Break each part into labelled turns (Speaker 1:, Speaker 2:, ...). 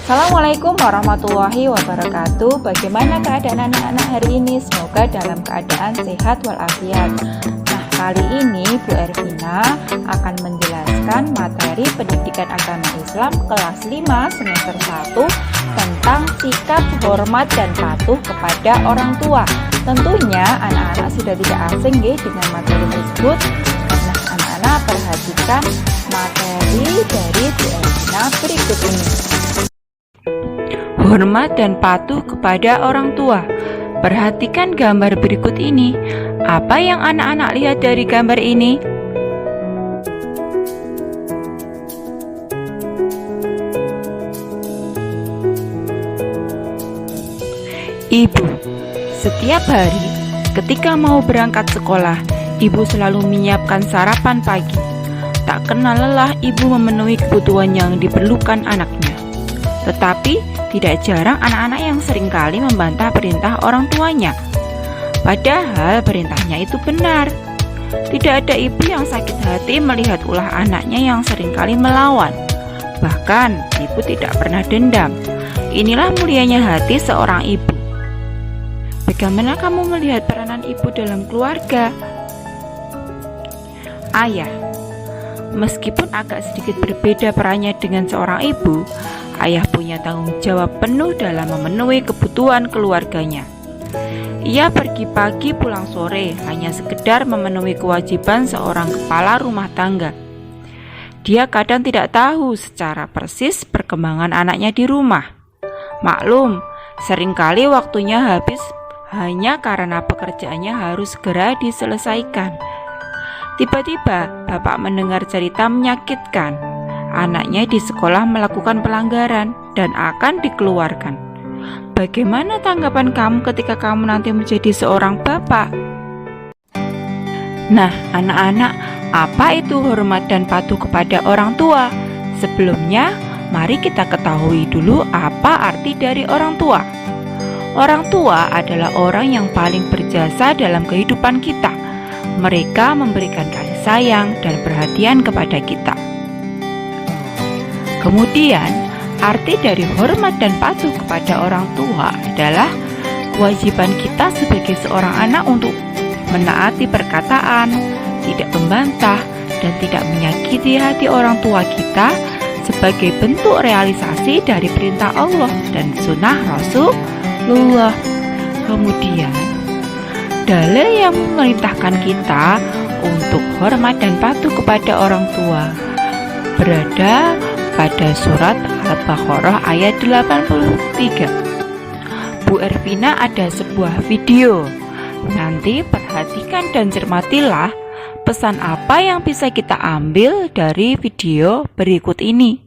Speaker 1: Assalamualaikum warahmatullahi wabarakatuh. Bagaimana keadaan anak-anak hari ini? Semoga dalam keadaan sehat walafiat. Nah, kali ini Bu Ervina akan menjelaskan materi pendidikan agama Islam kelas 5 semester 1 tentang sikap hormat dan patuh kepada orang tua. Tentunya anak-anak sudah tidak asing dengan materi tersebut. Nah, anak-anak perhatikan materi dari Bu Ervina berikut ini. Hormat dan patuh kepada orang tua. Perhatikan gambar berikut ini. Apa yang anak-anak lihat dari gambar ini? Ibu. Setiap hari ketika mau berangkat sekolah, ibu selalu menyiapkan sarapan pagi. Tak kenal lelah ibu memenuhi kebutuhan yang diperlukan anaknya. Tetapi tidak jarang anak-anak yang seringkali membantah perintah orang tuanya. Padahal perintahnya itu benar. Tidak ada ibu yang sakit hati melihat ulah anaknya yang seringkali melawan. Bahkan ibu tidak pernah dendam. Inilah mulianya hati seorang ibu. Bagaimana kamu melihat peranan ibu dalam keluarga? Ayah. Meskipun agak sedikit berbeda perannya dengan seorang ibu, ayah punya tanggung jawab penuh dalam memenuhi kebutuhan keluarganya. Ia pergi pagi pulang sore hanya sekedar memenuhi kewajiban seorang kepala rumah tangga. Dia kadang tidak tahu secara persis perkembangan anaknya di rumah. Maklum, seringkali waktunya habis hanya karena pekerjaannya harus segera diselesaikan. Tiba-tiba bapak mendengar cerita menyakitkan. Anaknya di sekolah melakukan pelanggaran dan akan dikeluarkan. Bagaimana tanggapan kamu ketika kamu nanti menjadi seorang bapak? Nah, anak-anak, apa itu hormat dan patuh kepada orang tua? Sebelumnya, mari kita ketahui dulu apa arti dari orang tua. Orang tua adalah orang yang paling berjasa dalam kehidupan kita. Mereka memberikan kasih sayang dan perhatian kepada kita. Kemudian, arti dari hormat dan patuh kepada orang tua adalah kewajiban kita sebagai seorang anak untuk menaati perkataan, tidak membantah, dan tidak menyakiti hati orang tua kita sebagai bentuk realisasi dari perintah Allah dan sunnah Rasulullah. Kemudian, dalil yang memerintahkan kita untuk hormat dan patuh kepada orang tua berada pada surat Al-Baqarah ayat 83. Bu Ervina ada sebuah video. Nanti perhatikan dan cermatilah pesan apa yang bisa kita ambil dari video berikut ini.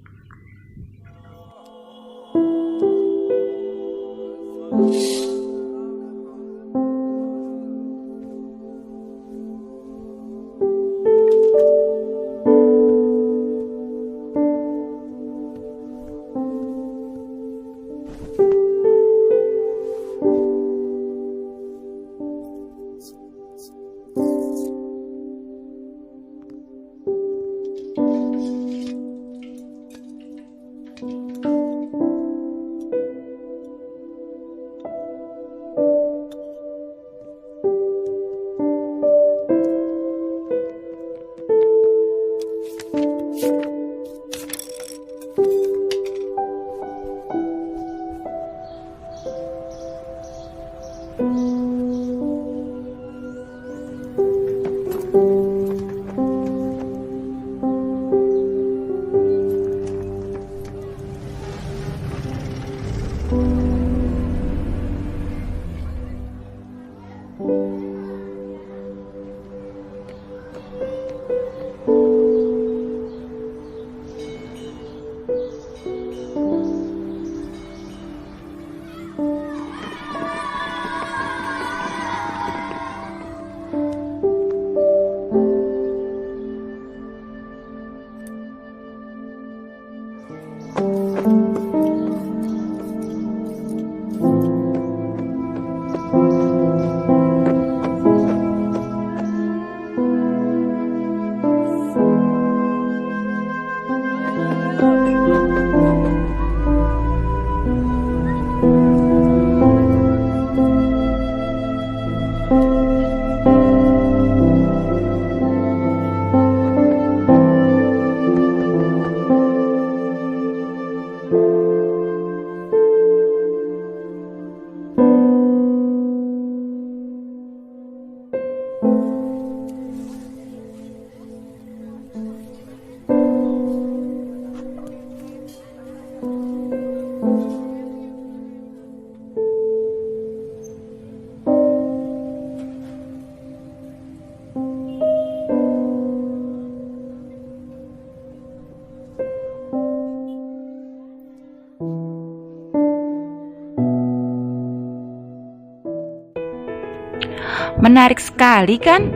Speaker 1: Menarik sekali kan?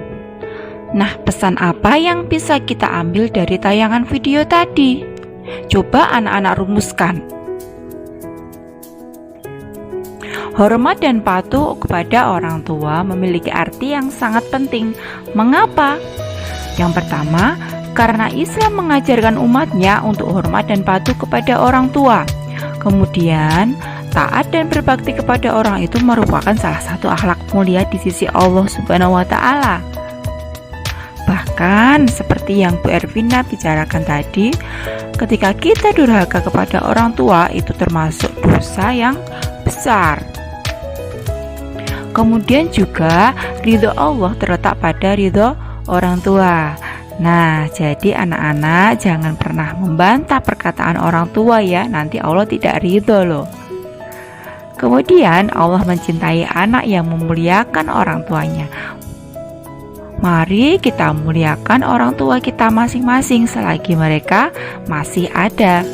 Speaker 1: Nah, pesan apa yang bisa kita ambil dari tayangan video tadi? Coba anak-anak rumuskan. Hormat dan patuh kepada orang tua memiliki arti yang sangat penting. Mengapa? Yang pertama, karena Islam mengajarkan umatnya untuk hormat dan patuh kepada orang tua. Kemudian, taat dan berbakti kepada orang itu merupakan salah satu akhlak mulia di sisi Allah Subhanahu wa Ta'ala. Bahkan seperti yang Bu Ervina bicarakan tadi, ketika kita durhaka kepada orang tua itu termasuk dosa yang besar. Kemudian juga ridho Allah terletak pada ridho orang tua. Nah, jadi anak-anak jangan pernah membantah perkataan orang tua ya, nanti Allah tidak ridho loh. Kemudian Allah mencintai anak yang memuliakan orang tuanya. Mari kita muliakan orang tua kita masing-masing selagi mereka masih ada.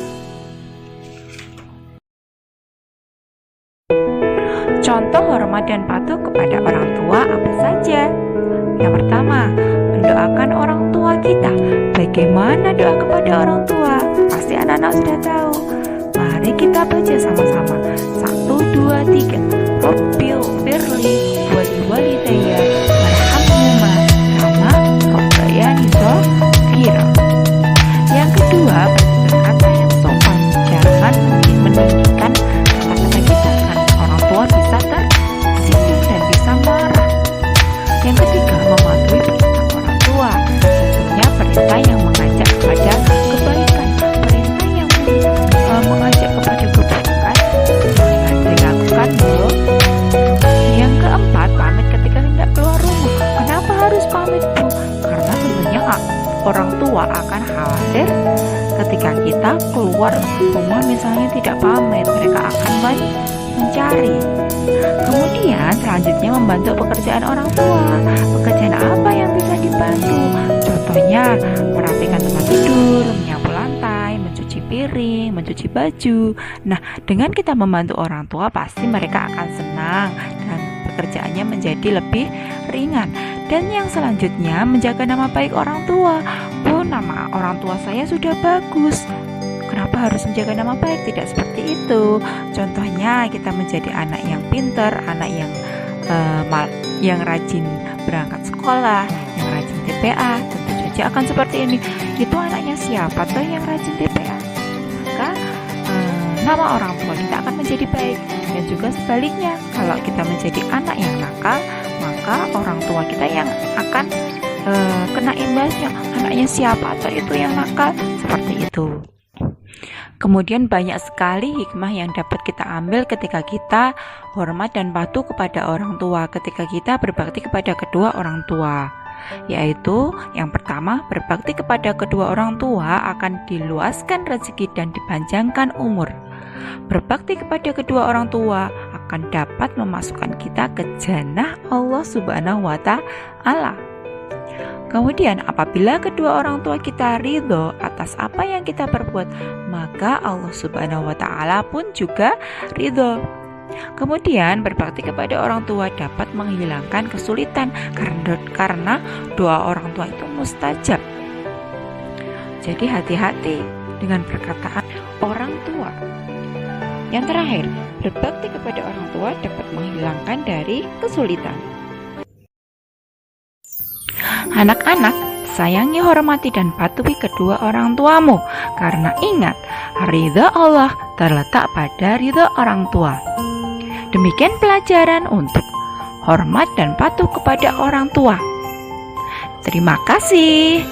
Speaker 1: Contoh hormat dan patuh kepada orang tua apa saja? Yang pertama, mendoakan orang tua kita. Bagaimana doa kepada orang tua? Pasti anak-anak sudah tahu. Mari kita baca sama-sama. 1, 2, 3. Rabbil firli wali walidayya warhamhuma kama rabbayani shaghira. Yang kedua, berkata yang sopan. Jangan meninggikan kata-kata kita karena orang tua bisa tersinggung dan bisa marah. Yang ketiga, mematuhi perintah orang tua. Tentunya perintah yang mengajak kepada kebaikan, perintah yang mengajak kepada kebaikan jangan dilakukan loh. Yang keempat, pamit ketika hendak keluar rumah. Kenapa harus pamit, Bu? Karena tentunya orang tua akan khawatir ketika kita keluar rumah misalnya tidak pamit, mereka akan mencari. Kemudian selanjutnya membantu pekerjaan orang tua. Pekerjaan apa yang bisa dibantu? Contohnya merapikan tempat tidur, menyapu lantai, mencuci piring, mencuci baju. Nah, dengan kita membantu orang tua pasti mereka akan senang dan pekerjaannya menjadi lebih ringan. Dan yang selanjutnya menjaga nama baik orang tua. Bu, nama orang tua saya sudah bagus, kenapa harus menjaga nama baik? Tidak seperti itu. Contohnya kita menjadi anak yang pintar, anak yang rajin berangkat sekolah, yang rajin TPA. Tentu saja akan seperti ini. Itu anaknya siapa tuh yang rajin TPA? Maka nama orang tua kita akan menjadi baik. Dan juga sebaliknya, kalau kita menjadi anak yang nakal, maka orang tua kita yang akan kena imbasnya. Anaknya siapa atau itu yang nakal? Seperti itu. Kemudian banyak sekali hikmah yang dapat kita ambil ketika kita hormat dan patuh kepada orang tua, ketika kita berbakti kepada kedua orang tua. Yaitu yang pertama, berbakti kepada kedua orang tua akan diluaskan rezeki dan dipanjangkan umur. Berbakti kepada kedua orang tua akan dapat memasukkan kita ke jannah Allah Subhanahu wa Ta'ala. Kemudian apabila kedua orang tua kita ridho atas apa yang kita perbuat, maka Allah Subhanahu wa Ta'ala pun juga ridho. Kemudian berbakti kepada orang tua dapat menghilangkan kesulitan karena doa orang tua itu mustajab. Jadi hati-hati dengan perkataan orang tua. Yang terakhir, berbakti kepada orang tua dapat menghilangkan dari kesulitan. Anak-anak, sayangi, hormati, dan patuhi kedua orang tuamu, karena ingat, ridha Allah terletak pada ridha orang tua. Demikian pelajaran untuk hormat dan patuh kepada orang tua. Terima kasih.